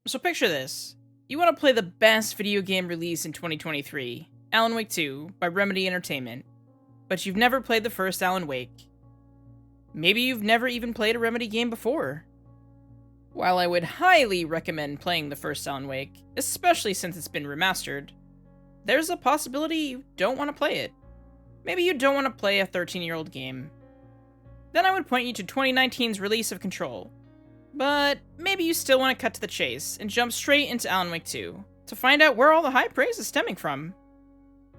So picture this. You want to play the best video game release in 2023, Alan Wake 2 by Remedy Entertainment, but you've never played the first Alan Wake. Maybe you've never even played a Remedy game before. While I would highly recommend playing the first Alan Wake, especially since it's been remastered, there's a possibility you don't want to play it. Maybe you don't want to play a 13-year-old game. Then I would point you to 2019's release of Control. But maybe you still want to cut to the chase and jump straight into Alan Wake 2 to find out where all the high praise is stemming from.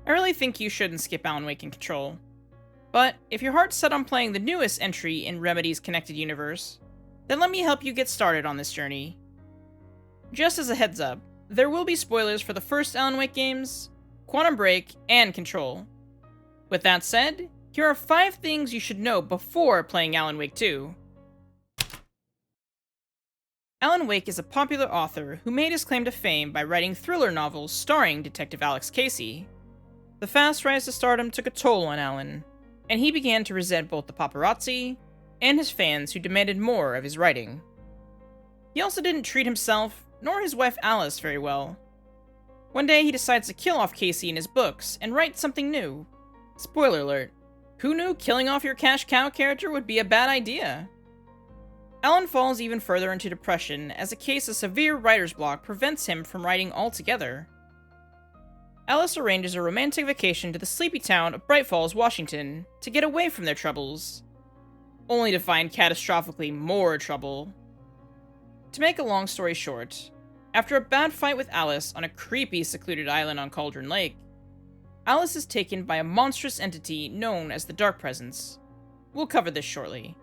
I really think you shouldn't skip Alan Wake and Control. But if your heart's set on playing the newest entry in Remedy's connected universe, then let me help you get started on this journey. Just as a heads up, there will be spoilers for the first Alan Wake games, Quantum Break, and Control. With that said, here are 5 things you should know before playing Alan Wake 2. Alan Wake is a popular author who made his claim to fame by writing thriller novels starring Detective Alex Casey. The fast rise to stardom took a toll on Alan, and he began to resent both the paparazzi and his fans who demanded more of his writing. He also didn't treat himself, nor his wife Alice, very well. One day he decides to kill off Casey in his books and write something new. Spoiler alert, who knew killing off your cash cow character would be a bad idea? Alan falls even further into depression as a case of severe writer's block prevents him from writing altogether. Alice arranges a romantic vacation to the sleepy town of Bright Falls, Washington, to get away from their troubles, only to find catastrophically more trouble. To make a long story short, after a bad fight with Alice on a creepy secluded island on Cauldron Lake, Alice is taken by a monstrous entity known as the Dark Presence. We'll cover this shortly.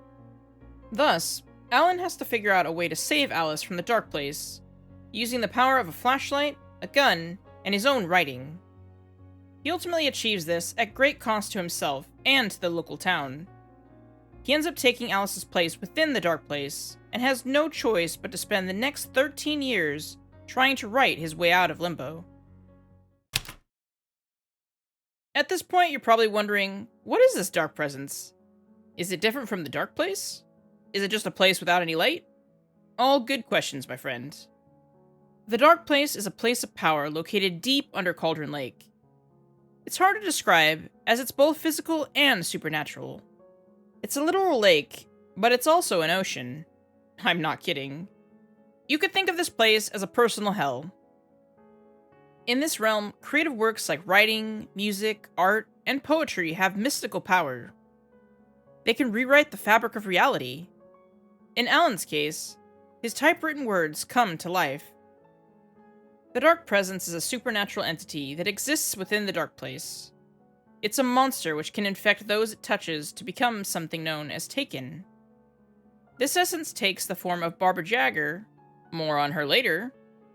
Thus, Alan has to figure out a way to save Alice from the dark place, using the power of a flashlight, a gun, and his own writing. He ultimately achieves this at great cost to himself and to the local town. He ends up taking Alice's place within the dark place, and has no choice but to spend the next 13 years trying to write his way out of limbo. At this point, you're probably wondering, what is this dark presence? Is it different from the dark place? Is it just a place without any light? All good questions, my friend. The Dark Place is a place of power located deep under Cauldron Lake. It's hard to describe, as it's both physical and supernatural. It's a literal lake, but it's also an ocean. I'm not kidding. You could think of this place as a personal hell. In this realm, creative works like writing, music, art, and poetry have mystical power. They can rewrite the fabric of reality. In Alan's case, his typewritten words come to life. The Dark Presence is a supernatural entity that exists within the Dark Place. It's a monster which can infect those it touches to become something known as Taken. This essence takes the form of Barbara Jagger, more on her later,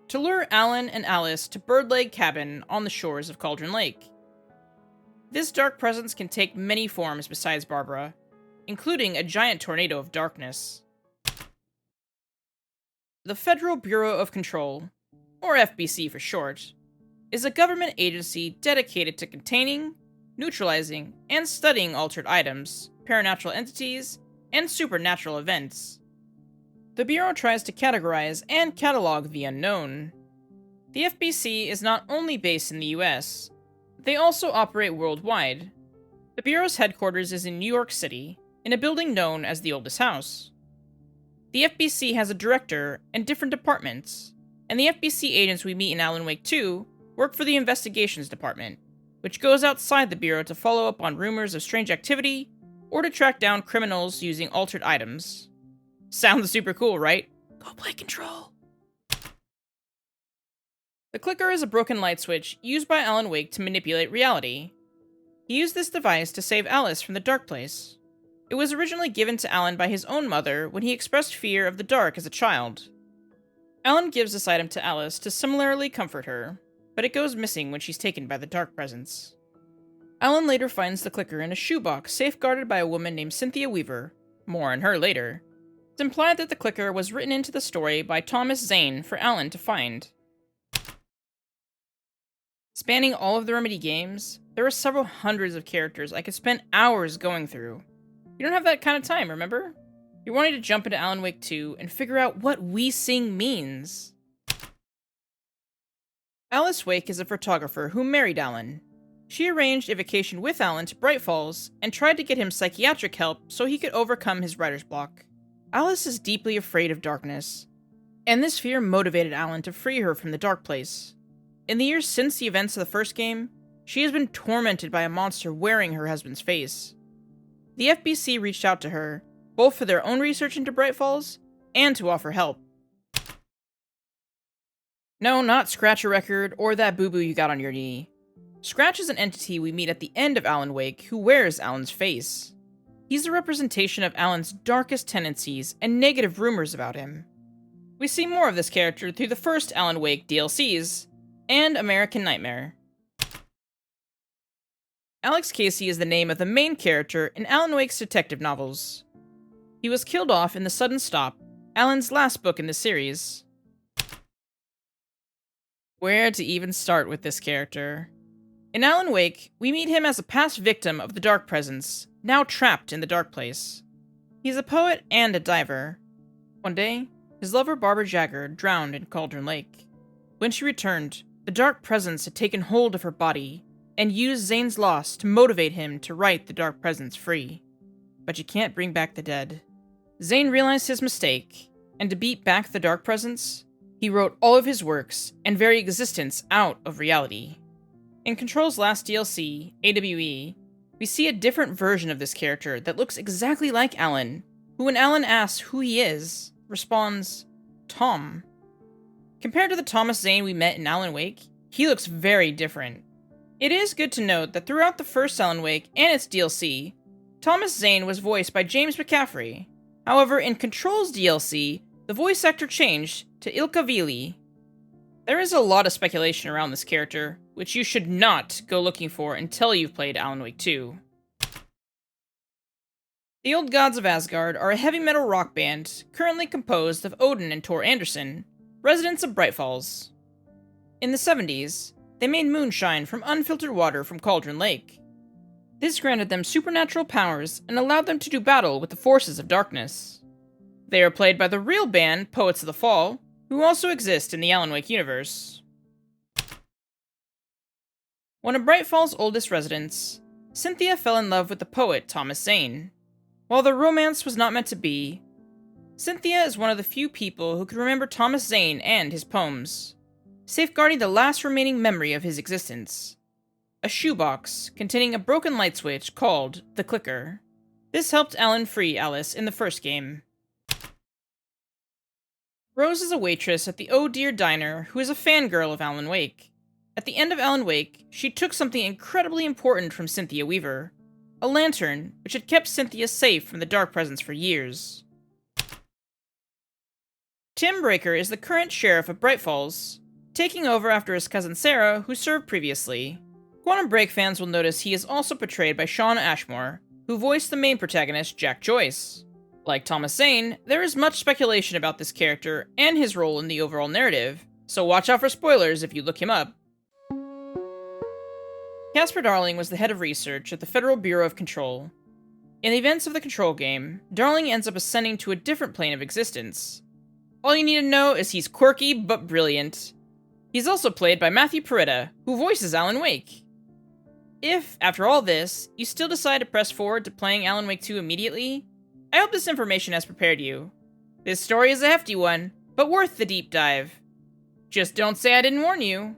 to lure Alan and Alice to Birdleg Cabin on the shores of Cauldron Lake. This Dark Presence can take many forms besides Barbara, including a giant tornado of darkness. The Federal Bureau of Control, or FBC for short, is a government agency dedicated to containing, neutralizing, and studying altered items, paranatural entities, and supernatural events. The Bureau tries to categorize and catalog the unknown. The FBC is not only based in the US, they also operate worldwide. The Bureau's headquarters is in New York City, in a building known as the Oldest House. The FBC has a director and different departments, and the FBC agents we meet in Alan Wake 2 work for the Investigations Department, which goes outside the Bureau to follow up on rumors of strange activity or to track down criminals using altered items. Sounds super cool, right? Go play Control. The clicker is a broken light switch used by Alan Wake to manipulate reality. He used this device to save Alice from the dark place. It was originally given to Alan by his own mother when he expressed fear of the dark as a child. Alan gives this item to Alice to similarly comfort her, but it goes missing when she's taken by the Dark Presence. Alan later finds the clicker in a shoebox safeguarded by a woman named Cynthia Weaver, more on her later. It's implied that the clicker was written into the story by Thomas Zane for Alan to find. Spanning all of the Remedy games, there are several hundreds of characters I could spend hours going through. You don't have that kind of time, remember? You're wanting to jump into Alan Wake 2 and figure out what We Sing means. Alice Wake is a photographer who married Alan. She arranged a vacation with Alan to Bright Falls and tried to get him psychiatric help so he could overcome his writer's block. Alice is deeply afraid of darkness, and this fear motivated Alan to free her from the dark place. In the years since the events of the first game, she has been tormented by a monster wearing her husband's face. The FBC reached out to her, both for their own research into Bright Falls, and to offer help. No, not Scratch a Record or that boo-boo you got on your knee. Scratch is an entity we meet at the end of Alan Wake who wears Alan's face. He's a representation of Alan's darkest tendencies and negative rumors about him. We see more of this character through the first Alan Wake DLCs, and American Nightmare. Alex Casey is the name of the main character in Alan Wake's detective novels. He was killed off in The Sudden Stop, Alan's last book in the series. Where to even start with this character? In Alan Wake, we meet him as a past victim of the Dark Presence, now trapped in the Dark Place. He's a poet and a diver. One day, his lover Barbara Jagger drowned in Cauldron Lake. When she returned, the Dark Presence had taken hold of her body, and used Zane's loss to motivate him to write the Dark Presence free. But you can't bring back the dead. Zane realized his mistake, and to beat back the Dark Presence, he wrote all of his works and very existence out of reality. In Control's last DLC, AWE, we see a different version of this character that looks exactly like Alan, who when Alan asks who he is, responds, Tom. Compared to the Thomas Zane we met in Alan Wake, he looks very different. It is good to note that throughout the first Alan Wake and its DLC, Thomas Zane was voiced by James McCaffrey. However, in Control's DLC, the voice actor changed to Ilka Vili. There is a lot of speculation around this character, which you should not go looking for until you've played Alan Wake 2. The Old Gods of Asgard are a heavy metal rock band currently composed of Odin and Tor Anderson, residents of Bright Falls. In the 70s, they made moonshine from unfiltered water from Cauldron Lake. This granted them supernatural powers and allowed them to do battle with the forces of darkness. They are played by the real band Poets of the Fall, who also exist in the Alan Wake universe. One of Bright Falls' oldest residents, Cynthia fell in love with the poet Thomas Zane. While their romance was not meant to be, Cynthia is one of the few people who can remember Thomas Zane and his poems, safeguarding the last remaining memory of his existence. A shoebox containing a broken light switch called the Clicker. This helped Alan free Alice in the first game. Rose is a waitress at the Oh Dear Diner who is a fangirl of Alan Wake. At the end of Alan Wake, she took something incredibly important from Cynthia Weaver, a lantern which had kept Cynthia safe from the Dark Presence for years. Tim Breaker is the current sheriff of Bright Falls, taking over after his cousin Sarah, who served previously. Quantum Break fans will notice he is also portrayed by Shawn Ashmore, who voiced the main protagonist, Jack Joyce. Like Thomas Zane, there is much speculation about this character and his role in the overall narrative, so watch out for spoilers if you look him up. Casper Darling was the head of research at the Federal Bureau of Control. In the events of the Control game, Darling ends up ascending to a different plane of existence. All you need to know is he's quirky but brilliant. He's also played by Matthew Peretta, who voices Alan Wake. If, after all this, you still decide to press forward to playing Alan Wake 2 immediately, I hope this information has prepared you. This story is a hefty one, but worth the deep dive. Just don't say I didn't warn you.